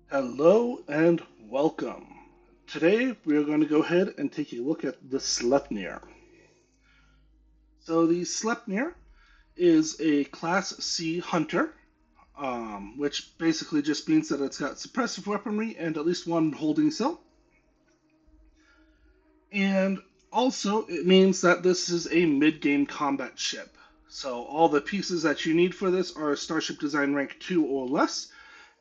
Hello and welcome. Today we are going to go ahead and take a look at the Slepnir. So the Slepnir is a Class C hunter, which basically just means that it's got suppressive weaponry and at least one holding cell. And also it means that this is a mid-game combat ship. So all the pieces that you need for this are Starship Design Rank 2 or less,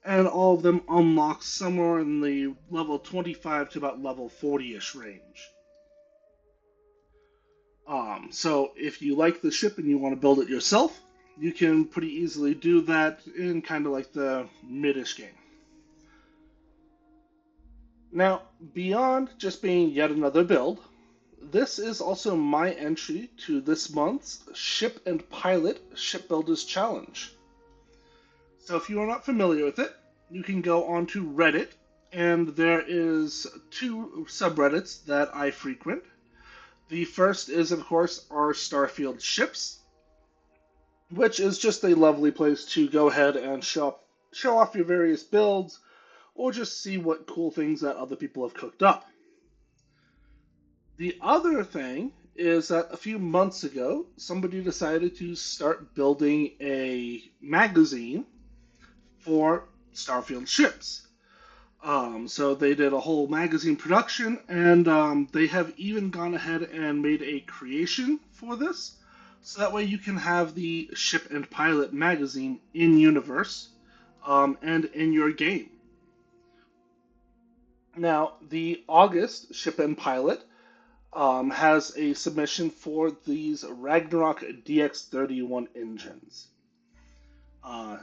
and all of them unlock somewhere in the level 25 to about level 40-ish range. So if you like the ship and you want to build it yourself, you can pretty easily do that in kind of like the mid-ish game. Now, beyond just being yet another build, this is also my entry to this month's Ship and Pilot Shipbuilders Challenge. So if you are not familiar with it, you can go onto Reddit, and there is two subreddits that I frequent. The first is, of course, our Starfield ships, which is just a lovely place to go ahead and show off your various builds, or just see what cool things that other people have cooked up. The other thing is that a few months ago, somebody decided to start building a magazine for Starfield ships. So they did a whole magazine production, and they have even gone ahead and made a creation for this. So that way you can have the Ship and Pilot magazine in universe and in your game. Now, the August Ship and Pilot has a submission for these Ragnarok DX31 engines.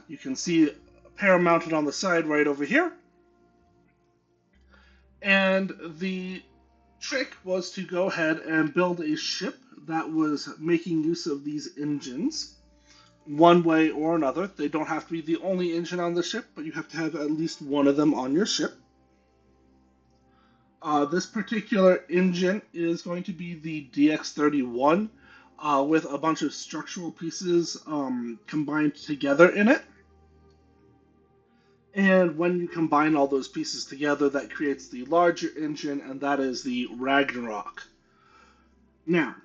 You can see a pair mounted on the side right over here. And the trick was to go ahead and build a ship that was making use of these engines one way or another. They don't have to be the only engine on the ship, but you have to have at least one of them on your ship. This particular engine is going to be the DX31 with a bunch of structural pieces combined together in it. And when you combine all those pieces together, that creates the larger engine, and that is the Ragnarok. Now,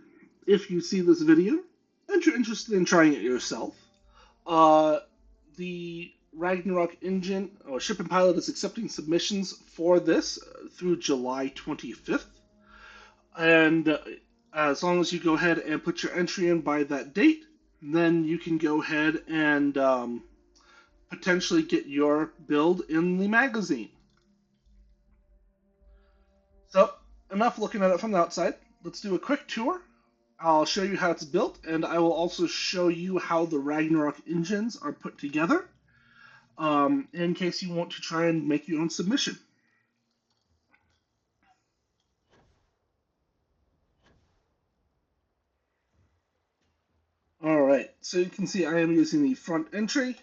if you see this video and you're interested in trying it yourself, uh, the Ragnarok engine or Ship and Pilot is accepting submissions for this through July 25th. And as long as you go ahead and put your entry in by that date, then you can go ahead and potentially get your build in the magazine. So, enough looking at it from the outside. Let's do a quick tour. I'll show you how it's built, and I will also show you how the Ragnarok engines are put together, in case you want to try and make your own submission. Alright, so you can see I am using the front entry.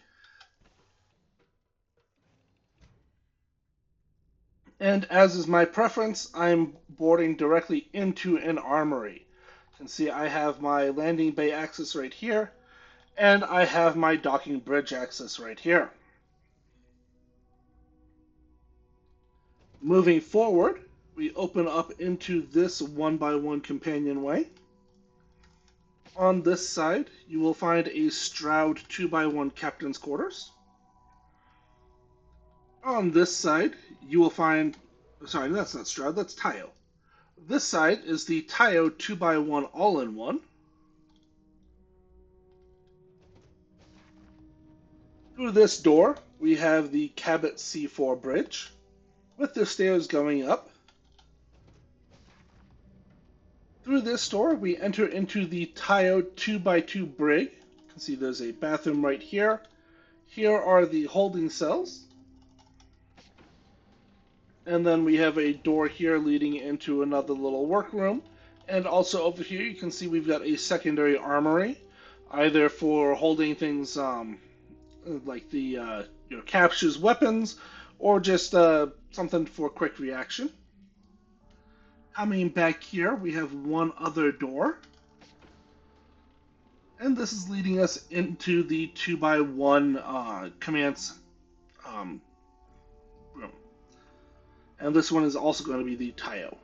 And as is my preference, I'm boarding directly into an armory. You can see I have my landing bay access right here, and I have my docking bridge access right here. Moving forward, we open up into this 1x1 companionway. On this side, you will find a Stroud 2x1 captain's quarters. On this side, you will find, sorry, that's not Stroud, that's Tayo. This side is the Tayo 2x1 all-in-one. Through this door, we have the Cabot C4 bridge, with the stairs going up. Through this door, we enter into the Tayo 2x2 brig. You can see there's a bathroom right here. Here are the holding cells. And then we have a door here leading into another little workroom. And also over here, you can see we've got a secondary armory, either for holding things like the captures weapons, or just something for quick reaction. Coming back here, we have one other door. And this is leading us into the 2x1 commands room. And this one is also going to be the Tayo.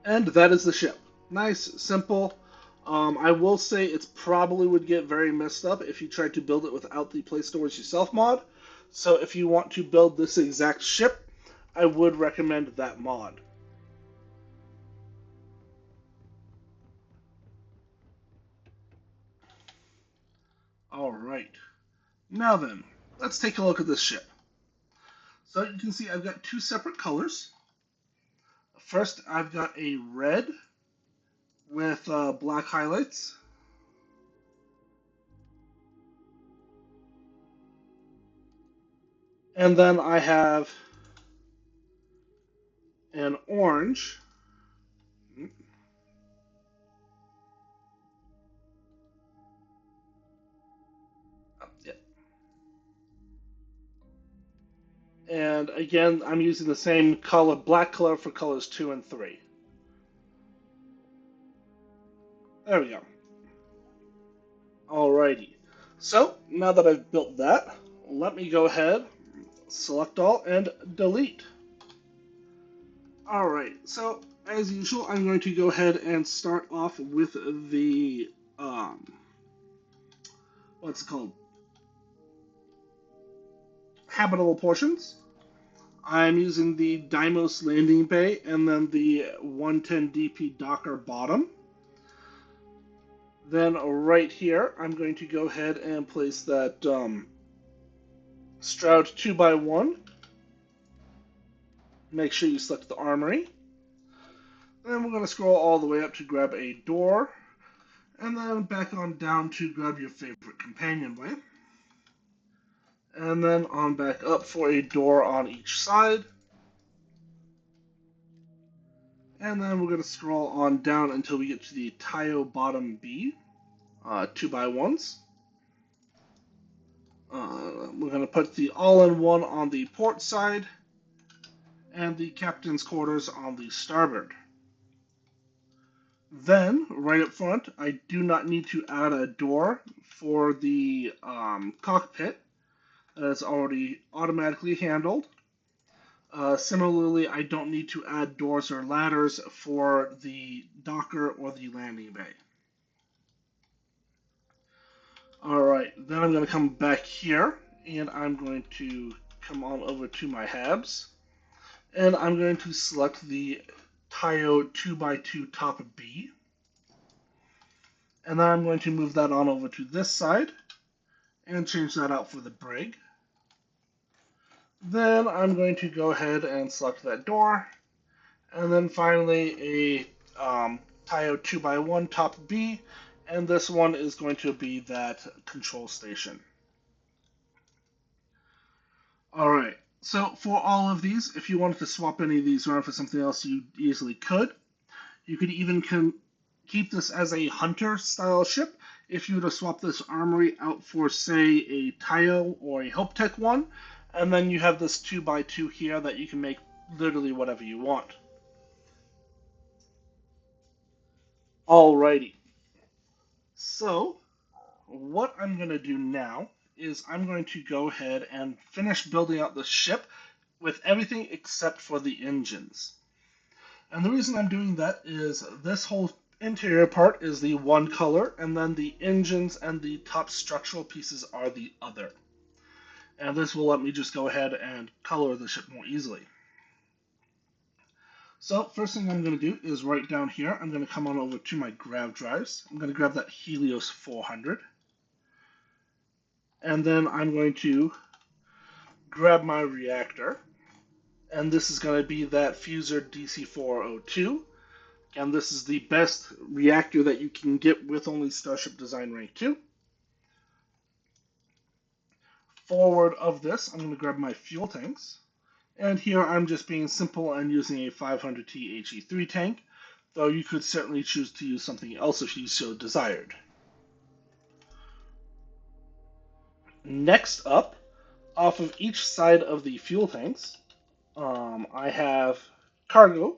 And that is the ship. Nice, simple. I will say it probably would get very messed up if you tried to build it without the Play Stores Yourself mod. So if you want to build this exact ship, I would recommend that mod. Alright, now then, let's take a look at this ship. So you can see I've got two separate colors. First, I've got a red with black highlights. And then I have an orange. Yeah. And again, I'm using the same color, black color for colors 2 and 3. There we go. Alrighty. So, now that I've built that, let me go ahead, select all, and delete. Alright, so as usual, I'm going to go ahead and start off with the, what's it called? Habitable portions. I'm using the Deimos landing bay and then the 110 DP docker bottom. Then right here, I'm going to go ahead and place that Stroud 2x1. Make sure you select the armory. Then we're going to scroll all the way up to grab a door. And then back on down to grab your favorite companionway. And then on back up for a door on each side. And then we're going to scroll on down until we get to the Tayo bottom B, 2x1s. We're going to put the all-in-one on the port side and the captain's quarters on the starboard. Then, right up front, I do not need to add a door for the cockpit. That's already automatically handled. Similarly, I don't need to add doors or ladders for the docker or the landing bay. Alright, then I'm going to come back here, and I'm going to come on over to my habs, and I'm going to select the Tayo 2x2 top B, and then I'm going to move that on over to this side, and change that out for the brig. Then I'm going to go ahead and select that door, and then finally a Tayo 2x1 top B, and this one is going to be that control station. Alright, so for all of these, if you wanted to swap any of these around for something else, you easily could. You could even keep this as a hunter style ship if you were to swap this armory out for, say, a Tayo or a Hope Tech one, and then you have this 2x2 here that you can make literally whatever you want. Alrighty. So, what I'm going to do now is I'm going to go ahead and finish building out the ship with everything except for the engines. And the reason I'm doing that is this whole interior part is the one color, and then the engines and the top structural pieces are the other. And this will let me just go ahead and color the ship more easily. So first thing I'm going to do is right down here, I'm going to come on over to my grav drives. I'm going to grab that Helios 400. And then I'm going to grab my reactor. And this is going to be that Fuser DC402. And this is the best reactor that you can get with only Starship Design Rank 2. Forward of this, I'm going to grab my fuel tanks. And here I'm just being simple and using a 500T HE3 tank, though you could certainly choose to use something else if you so desired. Next up, off of each side of the fuel tanks, I have cargo.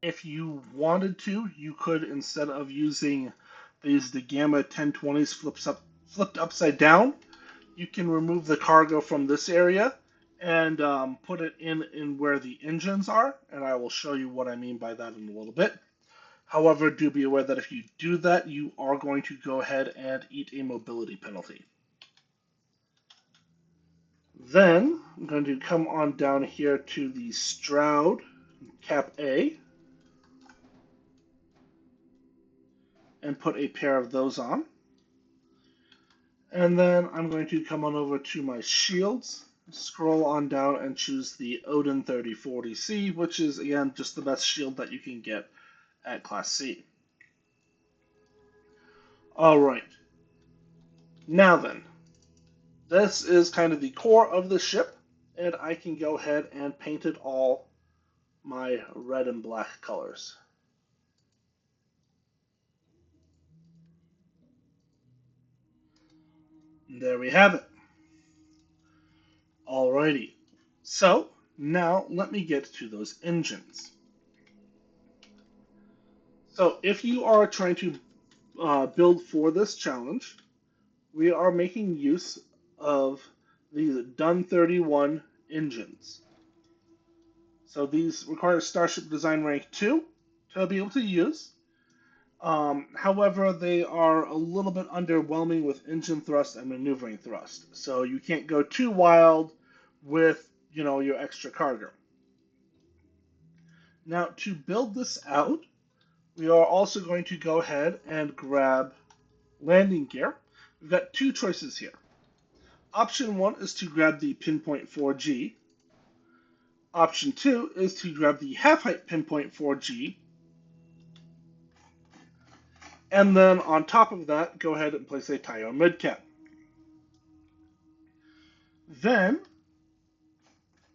If you wanted to, you could, instead of using the Gamma 1020s flipped upside down, you can remove the cargo from this area and put it in where the engines are, and I will show you what I mean by that in a little bit. However, do be aware that if you do that, you are going to go ahead and eat a mobility penalty. Then I'm going to come on down here to the Stroud Cap A and put a pair of those on. And then I'm going to come on over to my shields, scroll on down and choose the Odin 3040C, which is, again, just the best shield that you can get at Class C. Alright, now then, this is kind of the core of the ship, and I can go ahead and paint it all my red and black colors. And there we have it. Alrighty, so now let me get to those engines. So if you are trying to build for this challenge, we are making use of these Dun 31 engines. So these require Starship Design Rank 2 to be able to use. However, they are a little bit underwhelming with engine thrust and maneuvering thrust. So you can't go too wild with, your extra cargo. Now, to build this out, we are also going to go ahead and grab landing gear. We've got two choices here. Option 1 is to grab the Pinpoint 4G. Option 2 is to grab the half-height Pinpoint 4G. And then on top of that, go ahead and place a Tayo midcap. Then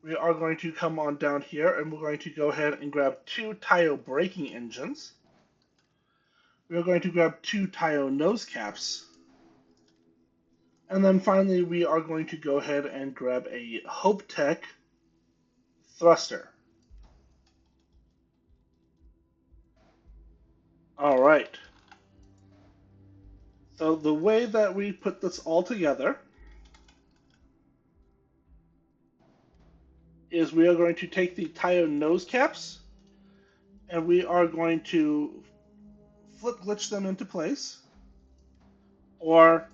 we are going to come on down here and we're going to go ahead and grab two Tayo braking engines. We are going to grab two Tayo nose caps. And then finally, we are going to go ahead and grab a Hope Tech thruster. All right. So the way that we put this all together is we are going to take the Tayo nose caps and we are going to flip glitch them into place. Or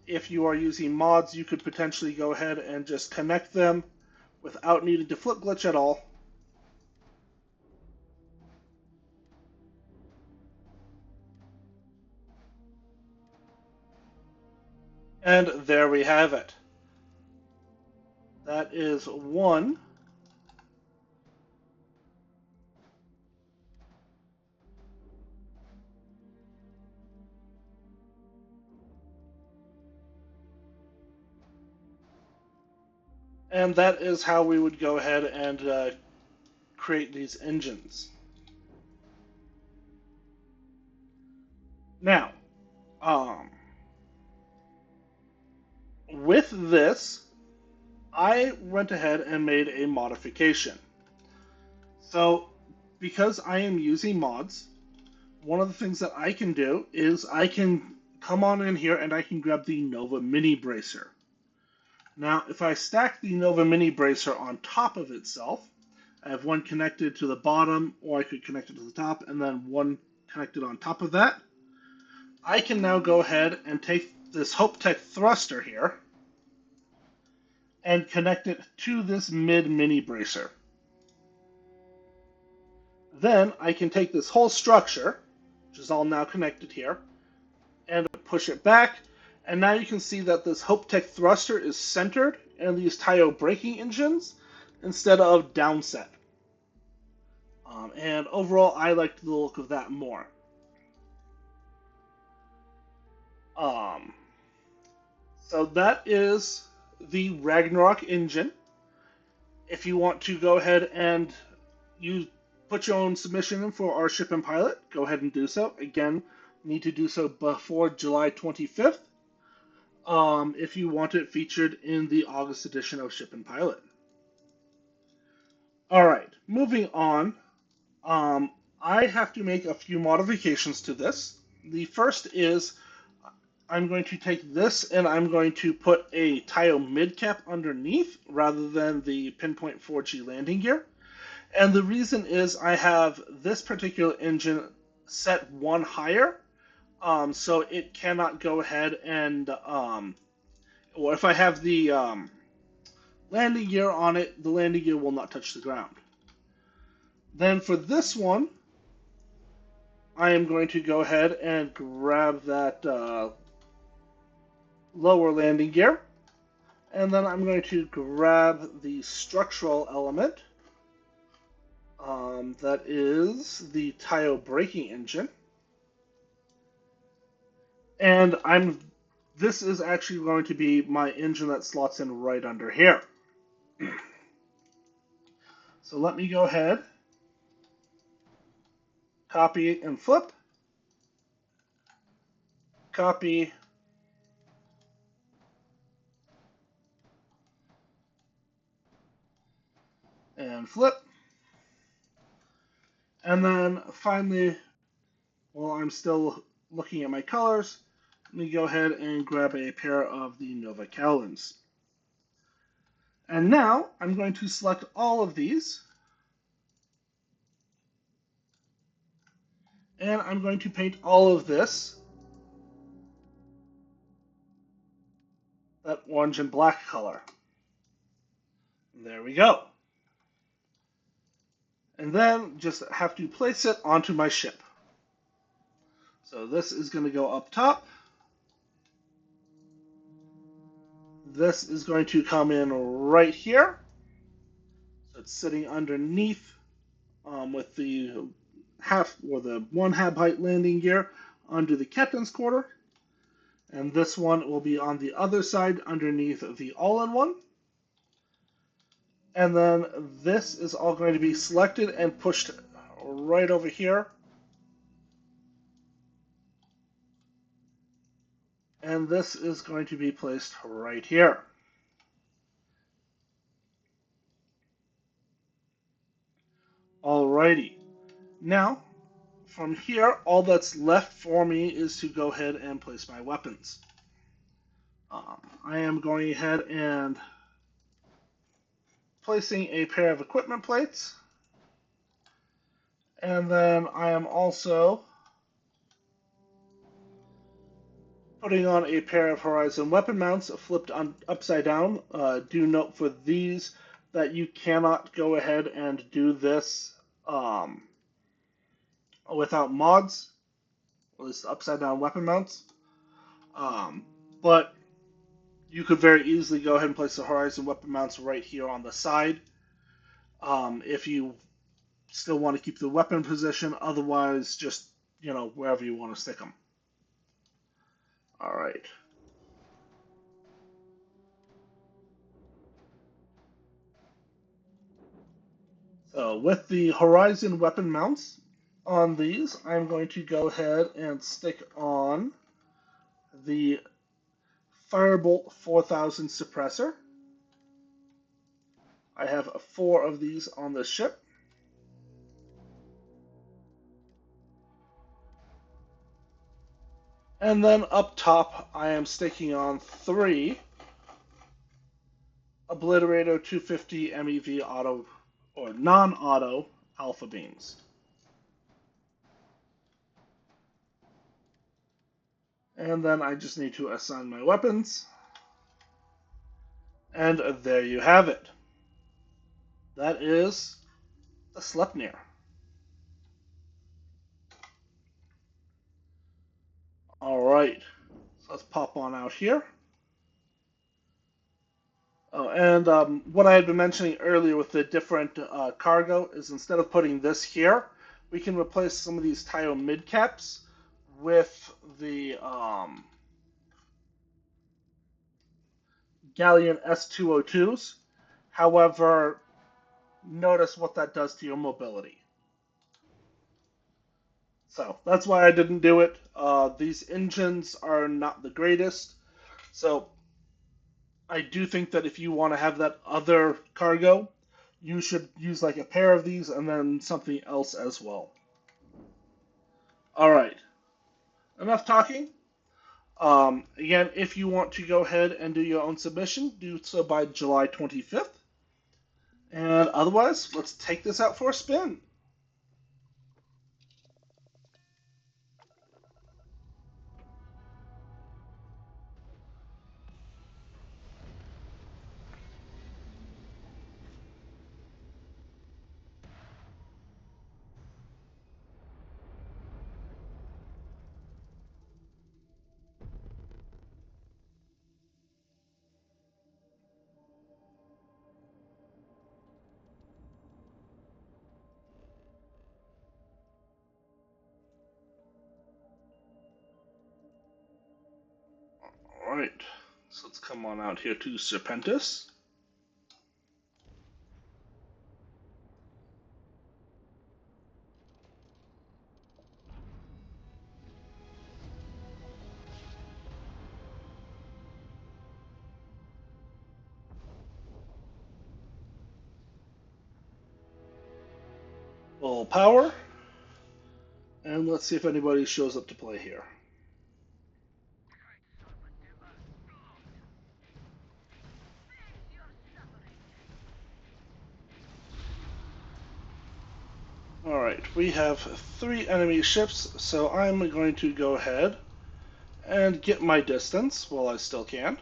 if you are using mods, you could potentially go ahead and just connect them without needing to flip glitch at all. And there we have it. That is one. And that is how we would go ahead and create these engines. Now, with this, I went ahead and made a modification. So, because I am using mods, one of the things that I can do is I can come on in here and I can grab the Nova Mini Bracer. Now, if I stack the Nova Mini Bracer on top of itself, I have one connected to the bottom, or I could connect it to the top, and then one connected on top of that. I can now go ahead and take this Hope Tech thruster here and connect it to this mid mini bracer. Then I can take this whole structure, which is all now connected here, and push it back. And now you can see that this Hope Tech thruster is centered in these Tayo braking engines instead of downset. And overall, I like the look of that more. So that is the Ragnarok engine. If you want to go ahead and put your own submission in for our ship and pilot, go ahead and do so. Again, need to do so before July 25th. If you want it featured in the August edition of Ship and Pilot. All right, moving on. I have to make a few modifications to this. The first is I'm going to take this and I'm going to put a tile mid-cap underneath rather than the Pinpoint 4G landing gear. And the reason is I have this particular engine set one higher, so it cannot go ahead and, or if I have the landing gear on it, the landing gear will not touch the ground. Then for this one, I am going to go ahead and grab that lower landing gear, and then I'm going to grab the structural element. That is the tile braking engine. And this is actually going to be my engine that slots in right under here. So let me go ahead, copy and flip, copy, and flip. And then finally, while I'm still looking at my colors, let me go ahead and grab a pair of the Nova Cowlins. And now I'm going to select all of these, and I'm going to paint all of this that orange and black color. There we go. And then just have to place it onto my ship. So this is going to go up top. This is going to come in right here. So it's sitting underneath with the half or the 1/2 height landing gear under the captain's quarter. And this one will be on the other side underneath the all-in-one. And then this is all going to be selected and pushed right over here. And this is going to be placed right here. Alrighty. Now, from here, all that's left for me is to go ahead and place my weapons. I am going ahead and placing a pair of equipment plates. And then I am also putting on a pair of Horizon weapon mounts flipped upside down. Do note for these that you cannot go ahead and do this without mods, at least upside down weapon mounts. But you could very easily go ahead and place the Horizon weapon mounts right here on the side if you still want to keep the weapon position. Otherwise, just, wherever you want to stick them. All right. So with the Horizon weapon mounts on these, I'm going to go ahead and stick on the Firebolt 4000 suppressor. I have 4 of these on this ship. And then up top, I am sticking on 3 Obliterator 250 MEV auto or non-auto alpha beams. And then I just need to assign my weapons. And there you have it. That is the Slepnir. Alright, so let's pop on out here. Oh, and what I had been mentioning earlier with the different cargo is instead of putting this here, we can replace some of these tile mid-caps with the Galleon S202s. However, notice what that does to your mobility. So that's why I didn't do it. These engines are not the greatest. So I do think that if you want to have that other cargo, you should use like a pair of these and then something else as well. All right, enough talking. Again, if you want to go ahead and do your own submission, do so by July 25th. And otherwise, let's take this out for a spin. Alright, so let's come on out here to Serpentis. Full power. And let's see if anybody shows up to play here. Alright, we have 3 enemy ships, so I'm going to go ahead and get my distance while I still can.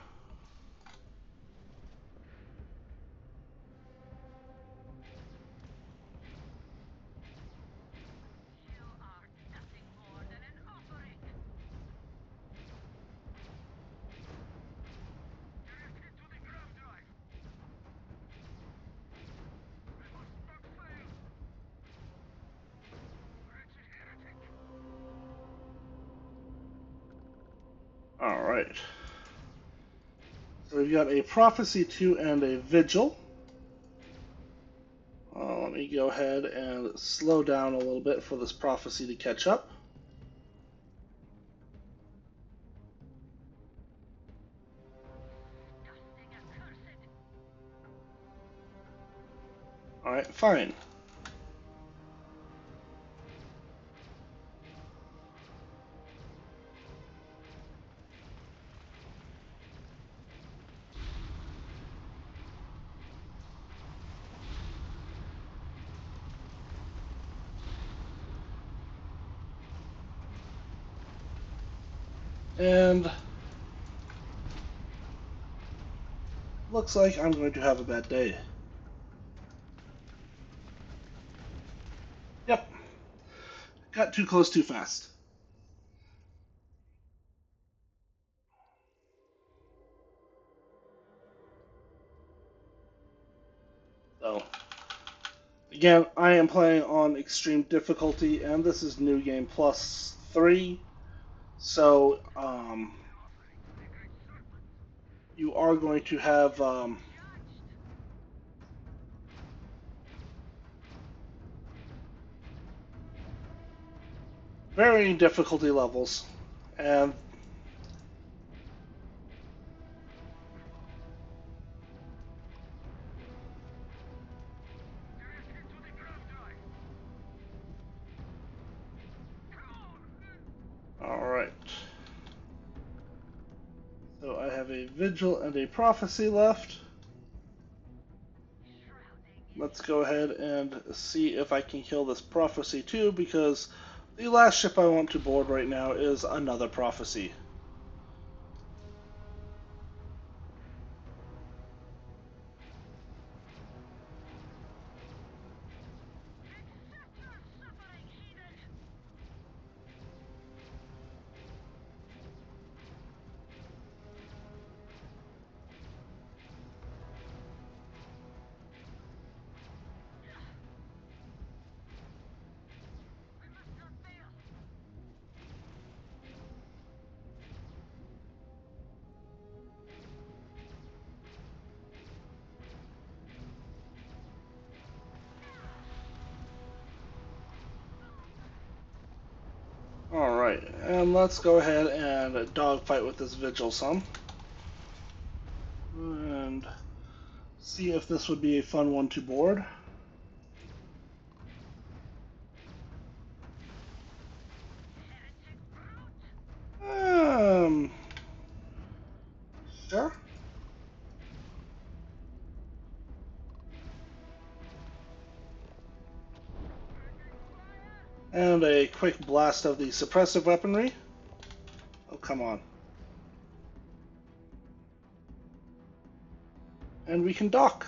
Alright. So we've got a Prophecy 2 and a Vigil. Let me go ahead and slow down a little bit for this Prophecy to catch up. Alright, fine. And looks like I'm going to have a bad day. Yep. Got too close too fast. So, again, I am playing on extreme difficulty, and this is New Game Plus 3. So, you are going to have varying difficulty levels. And alright. So I have a Vigil and a Prophecy left. Let's go ahead and see if I can kill this Prophecy too, because the last ship I want to board right now is another Prophecy. Alright, and let's go ahead and dogfight with this Vigil some. And see if this would be a fun one to board. And a quick blast of the suppressive weaponry. Oh, come on. And we can dock.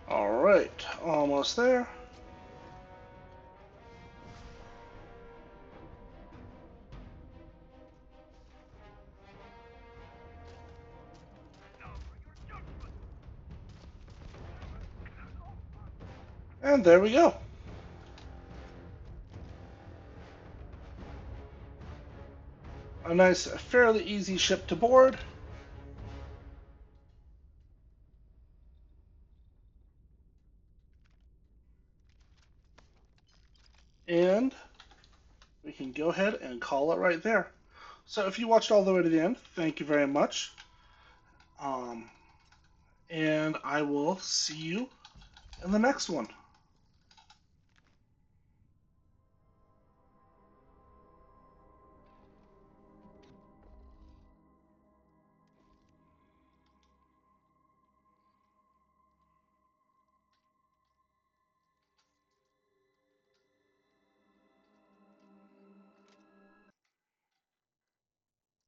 Alright, almost there. And there we go. A nice, fairly easy ship to board. And we can go ahead and call it right there. So if you watched all the way to the end, thank you very much. And I will see you in the next one.